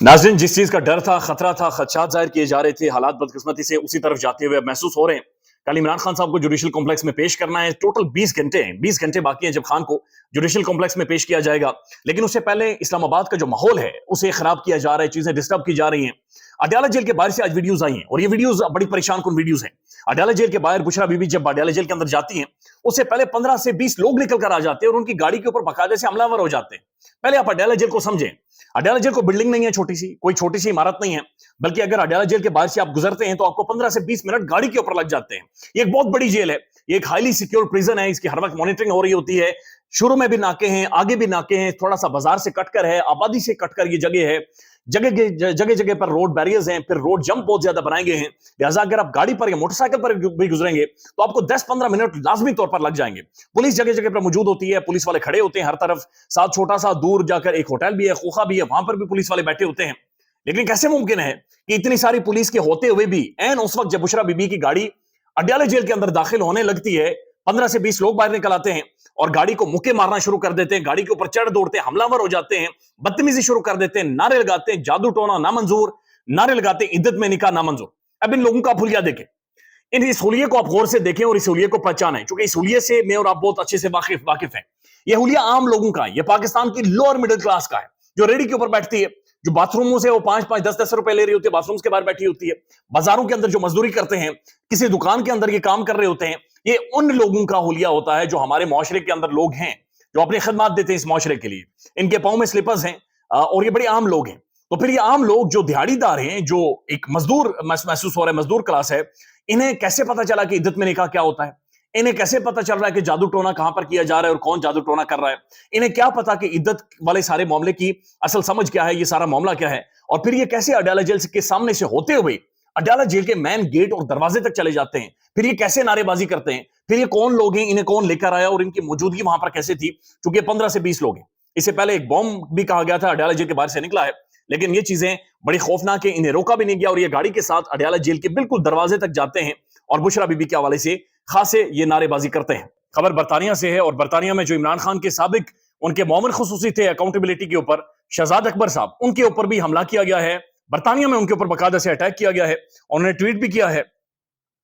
नाज़रीन, जिस चीज का डर था, खतरा था, खदशात जाहिर किए जा रहे थे, हालात बदकिस्मती से उसी तरफ जाते हुए महसूस हो रहे हैं। कल इमरान खान साहब को जुडिशल कॉम्प्लेक्स में पेश करना है। टोटल 20 घंटे हैं, 20 घंटे बाकी हैं जब खान को जुडिशल कॉम्प्लेक्स में पेश किया जाएगा। लेकिन उससे पहले इस्लामाबाद का जो माहौल है उसे खराब किया जा रहा है, चीजें डिस्टर्ब की जा रही हैं। अडयाला जेल के बाहर से आज वीडियोज आई हैं और ये वीडियोज बड़ी परेशान कुन वीडियोज हैं। अडयाला जेल के बाहर बुशरा बीबी जब अडयाला जेल के अंदर जाती हैं, उससे पहले 15 से 20 लोग निकल कर आ जाते हैं और उनकी गाड़ी के ऊपर बाकायदे से हमलावर हो जाते हैं। पहले आप अडयाला जेल को समझें। अडयाला जेल को बिल्डिंग नहीं है, छोटी सी कोई छोटी सी इमारत नहीं है, बल्कि अगर अडयाला जेल के बाहर से आप गुजरते हैं तो आपको 15 से 20 मिनट गाड़ी के ऊपर लग जाते हैं। ये एक बहुत बड़ी जेल है, ये एक हाईली सिक्योर प्रिजन है, इसकी हर वक्त मॉनिटरिंग हो रही होती है। शुरू में भी नाके हैं, आगे भी नाके हैं, थोड़ा सा बाजार से कटकर है, आबादी से कटकर ये जगह है। जगह जगह पर रोड बैरियर्स हैं, फिर रोड जंप बहुत ज्यादा बनाए गए हैं। लिहाजा अगर आप गाड़ी पर या मोटरसाइकिल पर भी गुजरेंगे तो आपको 10-15 मिनट लाजमी तौर पर लग जाएंगे। पुलिस जगह जगह पर मौजूद होती है, पुलिस वाले खड़े होते हैं हर तरफ। साथ छोटा सा दूर जाकर एक होटल भी है, खोखा भी है, वहां पर भी पुलिस वाले बैठे होते हैं। लेकिन कैसे मुमकिन है कि इतनी सारी पुलिस के होते हुए भी ऐन उस वक्त जब बुशरा बीबी की गाड़ी अडयाला जेल के अंदर दाखिल होने लगती है, 15 से 20 लोग बाहर निकल आते हैं और गाड़ी को मुक्के मारना शुरू कर देते हैं, गाड़ी के ऊपर चढ़ दौड़ते हैं, हमलावर हो जाते हैं, बदतमीजी शुरू कर देते हैं, नारे लगाते हैं, जादू टोना नामंजूर, नारे लगाते हैं, इद्दत में निकाह नामंजूर। अब इन लोगों का आप हुलिया देखें, इस हुलिये को आप गौर से देखें और इस हुलिये को पहचानें, क्योंकि इस हुलिये से मैं और आप बहुत अच्छे से वाकिफ हैं। यह हुलिया आम लोगों का है, यह पाकिस्तान की लोअर मिडिल क्लास का है, जो रेडी के ऊपर बैठती है, जो बाथरूमों से वो 5-5, 10-10 रुपए ले रही होती है, बाथरूम के बाहर बैठी होती है, बाजारों के अंदर जो मजदूरी करते हैं, किसी दुकान के अंदर ये काम कर रहे होते हैं। ये उन लोगों का हुलिया होता है जो हमारे मुआशरे के अंदर लोग हैं, जो अपनी खिदमत देते हैं इस मुआशरे के लिए। इनके पांव में स्लीपर्स हैं और ये बड़े आम लोग हैं। तो फिर ये आम लोग जो दिहाड़ीदार हैं, जो एक मजदूर महसूस हो रहा है, मजदूर क्लास है, इन्हें कैसे पता चला कि इद्दत में निकाह क्या होता है? इन्हें कैसे पता चल रहा है कि जादू टोना कहां पर किया जा रहा है और कौन जादू टोना कर रहा है? इन्हें क्या पता कि इद्दत वाले सारे मामले की असल समझ क्या है, ये सारा मामला क्या है? और फिर ये कैसे अडयाला जेल के सामने से होते हुए अडयाला जेल के मेन गेट और दरवाजे तक चले जाते हैं? फिर ये कैसे नारेबाजी करते हैं? फिर ये कौन लोग हैं, इन्हें कौन लेकर आया और इनकी मौजूदगी वहां पर कैसे थी? चूंकि 15 से 20 लोग हैं। इससे पहले एक बॉम्ब भी कहा गया था अडयाला जेल के बाहर से निकला है, लेकिन ये चीजें बड़ी खौफनाक है, इन्हें रोका भी नहीं गया और ये गाड़ी के साथ अडयाला जेल के बिल्कुल दरवाजे तक जाते हैं और बुशरा बीबी के हवाले से खासे ये नारेबाजी करते हैं। खबर बरतानिया से है और बरतानिया में जो इमरान खान के साबिक उनके मोमिन खुसूसी थे अकाउंटेबिलिटी के ऊपर, शहजाद अकबर साहब, उनके ऊपर भी हमला किया गया है। बरतानिया में उनके ऊपर बाकायदा से अटैक किया गया है। उन्होंने ट्वीट भी किया है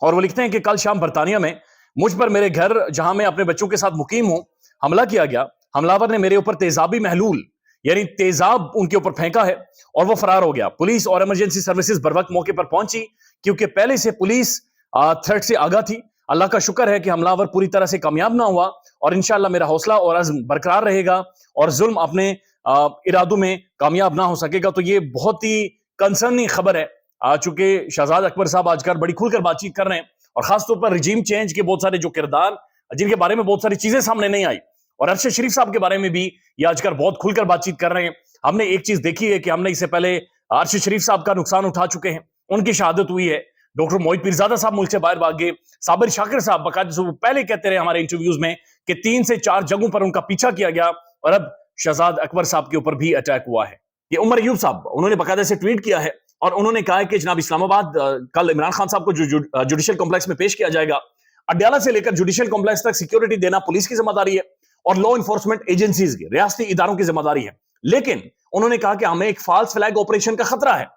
और वो लिखते हैं कि कल शाम बरतानिया में मुझ पर मेरे घर, जहां मैं अपने बच्चों के साथ मुकीम हूं, हमला किया गया। हमलावर ने मेरे ऊपर तेजाबी महलूल यानी तेजाब उनके ऊपर फेंका है और वो फरार हो गया। पुलिस और इमरजेंसी सर्विसेज बर वक्त मौके पर पहुंची क्योंकि पहले से पुलिस थ्रेट से आगाह थी। अल्लाह का शुक्र है कि हमलावर पूरी तरह से कामयाब ना हुआ और इंशाअल्लाह मेरा हौसला और अज़्म बरकरार रहेगा और जुल्म अपने इरादों में कामयाब ना हो सकेगा। तो ये बहुत ही कंसर्निंग खबर है, चूंकि शहजाद अकबर साहब आजकल बड़ी खुलकर बातचीत कर रहे हैं और खासतौर पर रिजीम चेंज के बहुत सारे जो किरदार जिनके बारे में बहुत सारी चीजें सामने नहीं आई, और अरशद शरीफ साहब के बारे में भी ये आजकल बहुत खुलकर बातचीत कर रहे हैं। हमने एक चीज देखी है कि हमने इससे पहले अरशद शरीफ साहब का नुकसान उठा चुके हैं, उनकी शहादत हुई है। डॉक्टर मोहित पीरजादा साहब मुल्क से बाहर भाग गए। साबिर शाकिर साहब बाकायदे से पहले कहते रहे हमारे इंटरव्यूज में कि 3 से 4 जगहों पर उनका पीछा किया गया और अब शहजाद अकबर साहब के ऊपर भी अटैक हुआ है। ये उमर अयूब साहब, उन्होंने बाकायदे से ट्वीट किया है और उन्होंने कहा है कि जनाब इस्लामाबाद कल इमरान खान साहब को जुडिशल कॉम्प्लेक्स में पेश किया जाएगा। अडयाला से लेकर जुडिशल कॉम्प्लेक्स तक सिक्योरिटी देना पुलिस की जिम्मेदारी है और लॉ इन्फोर्समेंट एजेंसीज की, रियासती इदारों की जिम्मेदारी है। लेकिन उन्होंने कहा कि हमें एक फाल्स फ्लैग ऑपरेशन का खतरा है,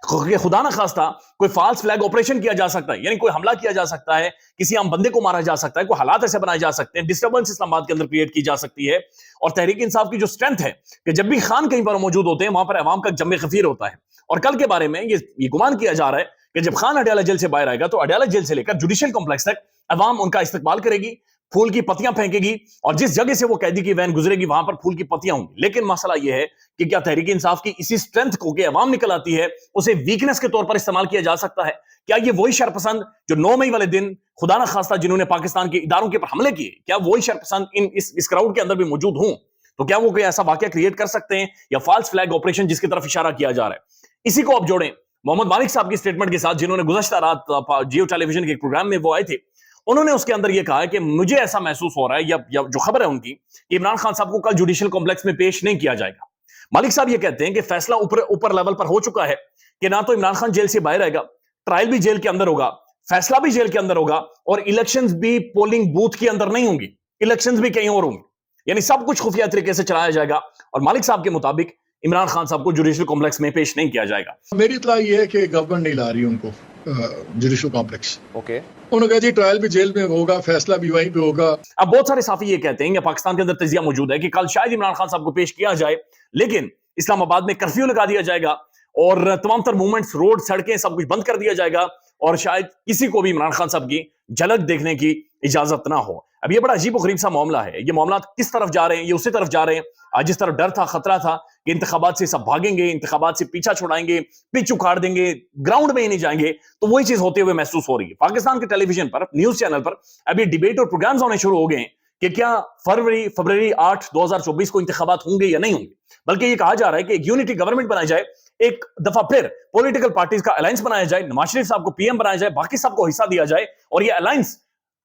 खुदा ना खास्ता कोई फाल्स फ्लैग ऑपरेशन किया जा सकता है, यानी कोई हमला किया जा सकता है, किसी आम बंदे को मारा जा सकता है, कोई हालात ऐसे बनाए जा सकते हैं, डिस्टर्बेंस इस्लामाबाद के अंदर क्रिएट की जा सकती है। और तहरीक इंसाफ की जो स्ट्रेंथ है कि जब भी खान कहीं पर मौजूद होते हैं वहां पर अवाम का जम खफीर होता है। और कल के बारे में ये गुमान किया जा रहा है कि जब खान अडयाला जेल से बाहर आएगा तो अडयाला जेल से लेकर जुडिशल कॉम्प्लेक्स तक अवाम उनका इस्तकबाल करेगी, फूल की पत्तियां फेंकेगी और जिस जगह से वो कैदी की वैन गुजरेगी वहां पर फूल की पत्तियां होंगी। लेकिन मसला यह है कि क्या तहरीक इंसाफ की इसी स्ट्रेंथ को कि अवाम निकल आती है उसे वीकनेस के तौर पर इस्तेमाल किया जा सकता है? क्या ये वही शरपसंद जो 9 मई वाले दिन खुदा ना खास्ता जिन्होंने पाकिस्तान के इदारों के ऊपर हमले किए, क्या वही शरपसंद इस क्राउड के अंदर भी मौजूद हों? तो क्या वो कोई ऐसा वाकया क्रिएट कर सकते हैं या फाल्स फ्लैग ऑपरेशन जिसकी तरफ इशारा किया जा रहा है? इसी को आप जोड़ें मोहम्मद मालिक साहब की स्टेटमेंट के साथ, जिन्होंने गुज़श्ता रात जियो टेलीविजन के एक प्रोग्राम में वो आए थे। उन्होंने उसके अंदर यह कहा है कि मुझे ऐसा महसूस हो रहा है या जो खबर है उनकी, इमरान खान साहब को कल जुडिशल कॉम्प्लेक्स में पेश नहीं किया जाएगा। मालिक साहब ये कहते हैं कि फैसला ऊपर लेवल पर हो चुका है कि ना तो इमरान खान जेल से बाहर आएगा, ट्रायल भी जेल के अंदर होगा, फैसला भी जेल के अंदर होगा और इलेक्शंस भी पोलिंग बूथ के अंदर नहीं होंगी, इलेक्शंस भी कहीं और होंगे, यानी सब कुछ खुफिया तरीके से चलाया जाएगा। और मालिक साहब के मुताबिक इमरान खान साहब को जुडिशल कॉम्प्लेक्स में पेश नहीं किया जाएगा। मेरी इत्तला ये है कि गवर्नमेंट नहीं ला रही उनको जुडिशल कॉम्प्लेक्स। ओके, उन्होंने कहा जी ट्रायल भी जेल में होगा, फैसला भी वहीं पे होगा। अब बहुत सारे साफी ये कहते हैं कि पाकिस्तान के अंदर तजिया मौजूद है कि कल शायद इमरान खान साहब को पेश किया जाए, लेकिन इस्लामाबाद में कर्फ्यू लगा दिया जाएगा और तमाम तर मूवमेंट्स, रोड, सड़कें, सब कुछ बंद कर दिया जाएगा और शायद किसी को भी इमरान खान साहब की झलक देखने की इजाजत ना हो। अब ये बड़ा अजीब और गरीब सा मामला है। ये मामला किस तरफ जा रहे हैं? ये उसी तरफ जा रहे हैं जिस तरफ डर था, खतरा था कि इंतखाबात से सब भागेंगे, इंतखाबात से पीछा छुड़ाएंगे, पिच उखाड़ देंगे, ग्राउंड में ही नहीं जाएंगे। तो वही चीज होते हुए महसूस हो रही है। पाकिस्तान के टेलीविजन पर, न्यूज चैनल पर अभी डिबेट और प्रोग्राम्स होने शुरू हो गए हैं कि क्या फरवरी 8, 2024 को इंतखाबात होंगे या नहीं होंगे। बल्कि ये कहा जा रहा है कि एक यूनिटी गवर्नमेंट बनाई जाए, एक दफा फिर पॉलिटिकल पार्टीज का अलायंस बनाया जाए, नवाज शरीफ साहब को पीएम बनाया जाए, बाकी सबको हिस्सा दिया जाए और ये अलायंस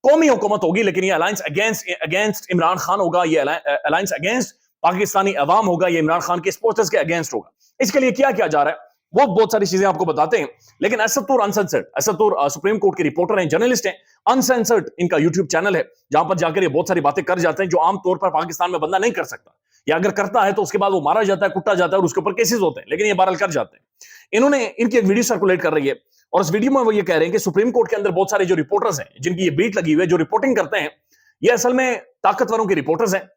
कौमी हुकूमत होगी, लेकिन ये अलायंस अगेंस्ट इमरान खान होगा, ये अलायंस अगेंस्ट पाकिस्तानी अवाम होगा, ये इमरान खान के सपोर्टर्स के अगेंस्ट होगा। इसके लिए क्या किया जा रहा है वो बहुत सारी चीजें आपको बताते हैं। लेकिन असदुर अनसेंसर्ड, असदुर सुप्रीम कोर्ट के रिपोर्टर हैं, जर्नलिस्ट हैं, अनसेंसर्ड इनका यूट्यूब चैनल है जहां पर जाकर ये बहुत सारी बातें कर जाते हैं जो आमतौर पर पाकिस्तान में बंदा नहीं कर सकता, या अगर करता है तो उसके बाद वो मारा जाता है, कुटा जाता है और उसके ऊपर केसेस होते हैं, लेकिन ये बहरहाल कर जाते हैं। इन्होंने इनकी एक वीडियो सर्कुलेट कर रही है और उस वीडियो में वो ये कह रहे हैं कि सुप्रीम कोर्ट के अंदर बहुत सारे जो रिपोर्टर्स हैं, जिनकी ये बीट लगी हुई है, जो रिपोर्टिंग करते हैं, ये असल में ताकतवरों के रिपोर्टर्स हैं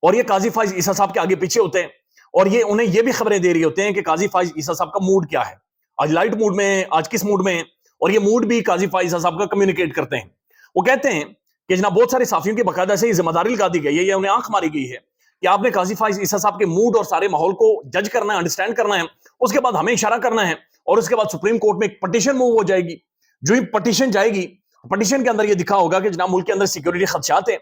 और ये काजी फाइज ईसा साहब के आगे पीछे होते हैं और ये उन्हें ये भी खबरें दे रही होते हैं कि काजी फाइज ईसा साहब का मूड क्या है, आज लाइट मूड में, आज किस मूड में, और ये मूड भी काजी फाइज ईसा साहब का कम्युनिकेट करते हैं। वो कहते हैं कि जनाब बहुत सारे साफियों की बकायदा से जिम्मेदारी लगा दी गई है, या उन्हें आंख मारी गई है कि आपने काजी फाइज ईसा साहब के मूड और सारे माहौल को जज करना है, अंडरस्टैंड करना है, उसके बाद हमें इशारा करना है और उसके बाद सुप्रीम कोर्ट में एक पटिशन मूव हो जाएगी। जो ही पटिशन जाएगी, पटिशन के अंदर ये दिखा होगा कि जनाब मुल्क के अंदर सिक्योरिटी खदशात है,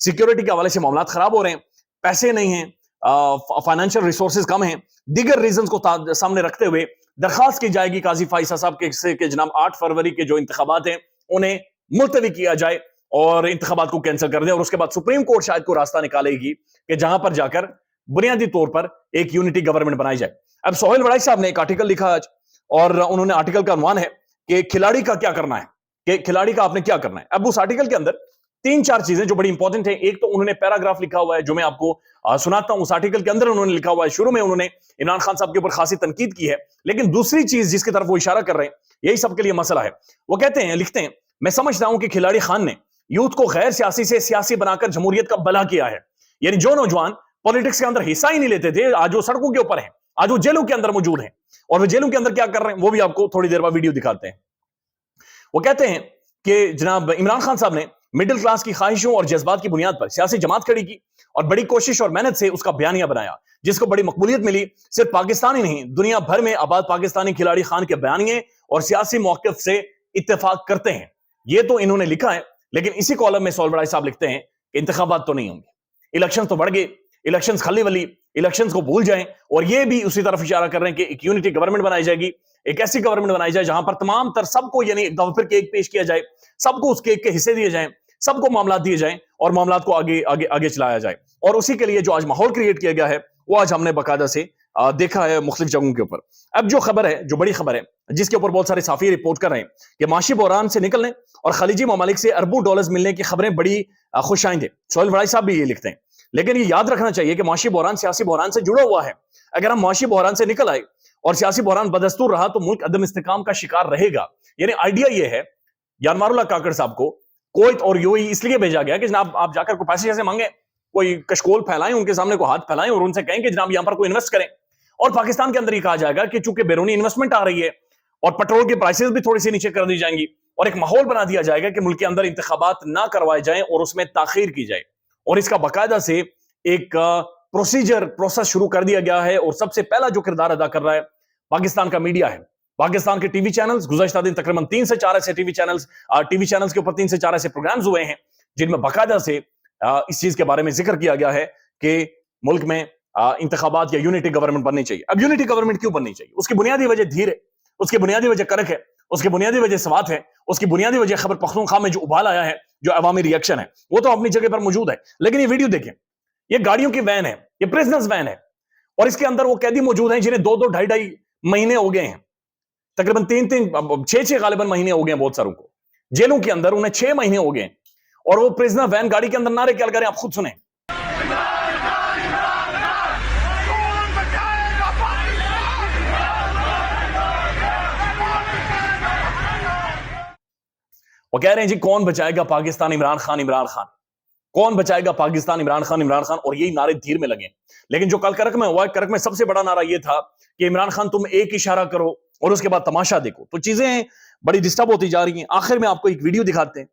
सिक्योरिटी के हवाले से मामला खराब हो रहे हैं, पैसे नहीं है, फाइनेंशियल रिसोर्सेज कम है, दीगर रीजंस को सामने रखते हुए दरखास्त की जाएगी काजी फाइसा साहब के जनाब 8 फरवरी के जो इंतखाबात हैं उन्हें मुलतवी किया जाए और इंतखाबात को कैंसिल कर दे, और उसके बाद सुप्रीम कोर्ट शायद को रास्ता निकालेगी कि जहां पर जाकर बुनियादी तौर पर एक यूनिटी गवर्नमेंट बनाई जाए। अब सोहेल वड़ाई साहब ने एक आर्टिकल लिखा आज और उन्होंने आर्टिकल का अनुमान है कि खिलाड़ी का क्या करना है, कि खिलाड़ी का आपने क्या करना है। अब उस आर्टिकल के अंदर 3-4 चीजें जो बड़ी इंपॉर्टेंट है। एक तो उन्होंने पैराग्राफ लिखा हुआ है जो मैं आपको सुनाता हूं। उस आर्टिकल के अंदर उन्होंने लिखा हुआ है, शुरू में उन्होंने इमरान खान साहब के ऊपर खासी तनकीद की है, लेकिन दूसरी चीज जिसकी तरफ वो इशारा कर रहे हैं यही सबके लिए मसला है। वो कहते हैं, लिखते हैं, मैं समझता हूं कि खिलाड़ी खान ने यूथ को गैर सियासी से सियासी बनाकर जमहूरियत का भला किया है। यानी जो नौजवान पॉलिटिक्स के अंदर हिस्सा ही नहीं लेते थे, आज वो सड़कों के ऊपर हैं, आज वो जेलों के अंदर मौजूद हैं, और वो जेलों के अंदर क्या कर रहे हैं वो भी आपको थोड़ी देर बाद वीडियो दिखाते हैं। वो कहते हैं कि जनाब इमरान खान साहब ने मिडिल क्लास की ख्वाहिशों और जज्बात की बुनियाद पर सियासी जमात खड़ी की और बड़ी कोशिश और मेहनत से उसका बयानिया बनाया, जिसको बड़ी मकबूलियत मिली। सिर्फ पाकिस्तान ही नहीं, दुनिया भर में आबाद पाकिस्तानी खिलाड़ी खान के बयानिए और सियासी मौक़िफ़ से इत्तेफाक करते हैं। ये तो इन्होंने लिखा है, लेकिन इसी कॉलम में सोहेल वड़ाई साहब लिखते हैं कि इंतखाबात तो नहीं होंगे, इलेक्शन तो बढ़ गए, इलेक्शन खली वली, इलेक्शन को भूल जाएं। और ये भी उसी तरफ इशारा कर रहे हैं कि एक यूनिटी गवर्नमेंट बनाई जाएगी, एक ऐसी गवर्नमेंट बनाई जाए जहां पर तमाम तर सबको, यानी एक दफा फिर केक पेश किया जाए, सबको उस केक के हिस्से दिए जाएं, सबको मामला दिए जाएं और मामला को आगे आगे आगे चलाया जाए। और उसी के लिए जो आज माहौल क्रिएट किया गया है वो आज हमने बाकायदा से देखा है मुख्तलिफ जगहों के ऊपर। अब जो खबर है, जो बड़ी खबर है, जिसके ऊपर बहुत सारे साफी रिपोर्ट कर रहे हैं कि माशी बहरान से निकलने और खलीजी ममालिक से अरबों डॉलर्स मिलने की खबरें बड़ी खुशाइंद है। सोहेल वड़ाई साहब भी ये लिखते हैं, लेकिन ये याद रखना चाहिए कि माशी बहरान सियासी बहरान से जुड़ा हुआ है। अगर हम माशी बहरान से निकल आए और सियासी बहरान बदस्तूर रहा तो मुल्क अदम इस्तेकाम का शिकार रहेगा। यानी आइडिया ये है, यानमारुल्लाह काकड़ साहब को कोयत और यूएई इसलिए भेजा गया कि जनाब आप जाकर कोई पैसे जैसे मांगे, कोई कशकोल फैलाएं, उनके सामने को हाथ फैलाएं और उनसे कहें कि जनाब यहां पर कोई इन्वेस्ट करें। और पाकिस्तान के अंदर ही कहा जाएगा कि चूंकि बैरूनी इन्वेस्टमेंट आ रही है और पेट्रोल की प्राइसेस भी थोड़ी सी नीचे कर दी जाएंगी और एक माहौल बना दिया जाएगा कि मुल्क के अंदर इंतखाबात ना करवाए जाएं और उसमें ताखीर की जाए। और इसका बाकायदा से एक प्रोसेस शुरू कर दिया गया है। और सबसे पहला जो किरदार अदा कर रहा है पाकिस्तान का मीडिया है, पाकिस्तान के टीवी चैनल्स। गुज़श्ता दिन तकरीबन 3 से 4 ऐसे टीवी चैनल्स के ऊपर 3 से 4 ऐसे प्रोग्राम्स हुए हैं जिनमें बाकायदा से इस चीज के बारे में जिक्र किया गया है कि मुल्क में इंतखाबात या यूनिटी गवर्नमेंट बननी चाहिए। अब यूनिटी गवर्नमेंट क्यों बननी चाहिए? उसकी बुनियादी वजह धीर है, उसकी बुनियादी वजह करक है, उसकी बुनियादी वजह सवात है, उसकी बुनियादी वजह खबर पख्तूनख्वा में जो उबाल आया है, जो अवामी रिएक्शन है, वो तो अपनी जगह पर मौजूद है। लेकिन ये वीडियो देखें, ये गाड़ियों की वैन है, ये प्रिजनर्स वैन है और इसके अंदर वो कैदी मौजूद हैं जिन्हें 2-2, 2.5 महीने हो गए हैं, तकरीबन 3-3, 6-6 गालिबन महीने हो गए हैं बहुत सारों को जेलों के अंदर, उन्हें 6 महीने हो गए और वो प्रिजनर वैन गाड़ी के अंदर नारे क्या लगा रहे हैं, आप खुद सुने। وہ کہہ رہے ہیں جی کون بچائے گا پاکستان عمران خان، عمران خان کون بچائے گا پاکستان عمران خان، عمران خان، اور یہی نعرے دھیر میں لگے. لیکن جو کل کرک میں ہوا ہے، کرک میں سب سے بڑا نعرہ یہ تھا کہ عمران خان تم ایک اشارہ کرو اور اس کے بعد تماشا دیکھو. تو چیزیں بڑی ڈسٹرب ہوتی جا رہی ہیں. آخر میں آپ کو ایک ویڈیو دکھاتے ہیں.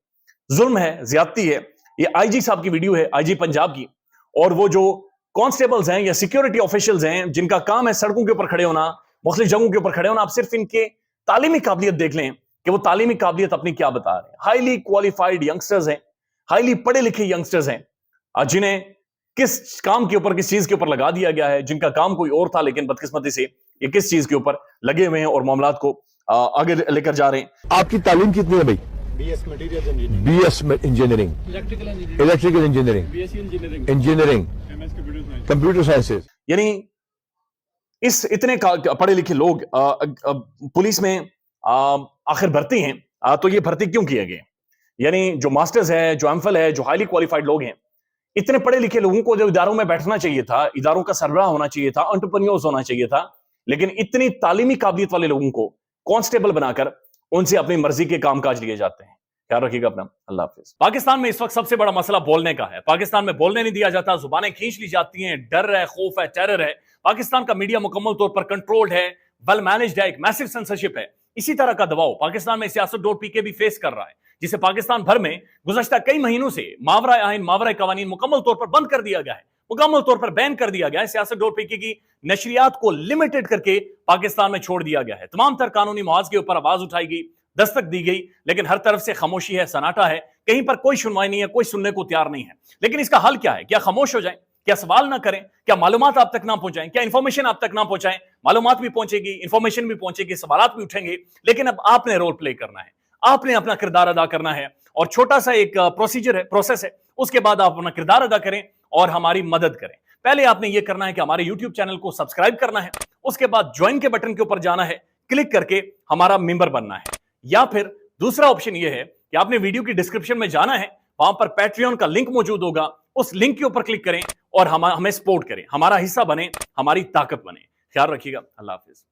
ظلم ہے، زیادتی ہے. یہ آئی جی صاحب کی ویڈیو ہے، آئی جی پنجاب کی. اور وہ جو کانسٹیبلز ہیں یا سیکیورٹی آفیشلز ہیں جن کا کام ہے سڑکوں کے اوپر کھڑے ہونا، مختلف جگہوں کے اوپر کھڑے ہونا، آپ صرف ان کے تعلیمی قابلیت دیکھ لیں کہ وہ تعلیمی قابلیت اپنی کیا بتا رہے ہیں. ہائیلی کوالیفائڈ ینگسٹرز ہیں، ہائیلی پڑھے لکھے ینگسٹرز ہیں، جنہیں کس کام کے اوپر، کس چیز کے اوپر لگا دیا گیا ہے، جن کا کام کوئی اور تھا لیکن بدقسمتی سے یہ کس چیز کے اوپر لگے ہوئے ہیں اور معاملات کو آگے لے کر جا رہے ہیں. آپ کی تعلیم کتنی ہے بھائی؟ B S material engineering, B S engineering, electrical engineering, engineering, computer sciences. یعنی اس اتنے پڑھے لکھے لوگ پولیس میں آخر بھرتی ہیں، تو یہ بھرتی کیوں کیے گئے؟ یعنی جو ماسٹرز ہے، جو ایم فل ہے، جو ہائیلی کوالیفائڈ لوگ ہیں، اتنے پڑھے لکھے لوگوں کو جو اداروں میں بیٹھنا چاہیے تھا، اداروں کا سربراہ ہونا چاہیے تھا، انٹرپرینیورز ہونا چاہیے تھا، لیکن اتنی تعلیمی قابلیت والے لوگوں کو کانسٹیبل بنا کر ان سے اپنی مرضی کے کام کاج لیے جاتے ہیں. خیال رکھیے گا اپنا. اللہ حافظ. پاکستان میں اس وقت سب سے بڑا مسئلہ بولنے کا ہے. پاکستان میں بولنے نہیں دیا جاتا، زبانیں کھینچ لی جاتی ہیں، ڈر ہے، خوف ہے، ٹیرر ہے. پاکستان کا میڈیا مکمل طور پر کنٹرولڈ ہے، ویل مینجڈ ہے، ایک میسو سینسرشپ ہے. اسی طرح کا دباؤ پاکستان میں سیاست.پی کے بھی فیس کر رہا ہے، جسے پاکستان بھر میں گزشتہ کئی مہینوں سے ماورائے آئین، ماورائے قوانین مکمل طور پر بند کر دیا گیا ہے، مکمل طور پر بین کر دیا گیا ہے. سیاست.پی کی نشریات کو لمیٹڈ کر کے پاکستان میں چھوڑ دیا گیا ہے. تمام تر قانونی محاذ کے اوپر آواز اٹھائی گئی، دستک دی گئی، لیکن ہر طرف سے خاموشی ہے، سناٹا ہے. کہیں پر کوئی سنوائی نہیں ہے، کوئی سننے کو تیار نہیں ہے. لیکن اس کا حل کیا ہے؟ کیا خاموش ہو جائیں؟ کیا سوال نہ کریں؟ کیا معلومات آپ تک نہ پہنچائیں؟ کیا انفارمیشن آپ تک نہ پہنچائیں؟ معلومات بھی پہنچے گی، انفارمیشن بھی پہنچے گی، سوالات بھی اٹھیں گے. لیکن اب آپ نے رول پلے کرنا ہے، آپ نے اپنا کردار ادا کرنا ہے. اور چھوٹا سا ایک پروسیجر ہے، پروسیس ہے، اس کے بعد آپ اپنا کردار ادا کریں اور ہماری مدد کریں. پہلے آپ نے یہ کرنا ہے کہ ہمارے یوٹیوب چینل کو سبسکرائب کرنا ہے. اس کے بعد جوائن کے بٹن کے اوپر جانا ہے، کلک کر کے ہمارا ممبر بننا ہے. یا پھر دوسرا آپشن یہ ہے کہ آپ نے ویڈیو کی ڈسکرپشن میں جانا ہے، وہاں پر پیٹریون کا لنک موجود ہوگا، اس لنک کے اوپر کلک کریں اور ہمیں سپورٹ کریں، ہمارا حصہ بنیں، ہماری طاقت بنیں. خیال رکھیے گا. اللہ حافظ.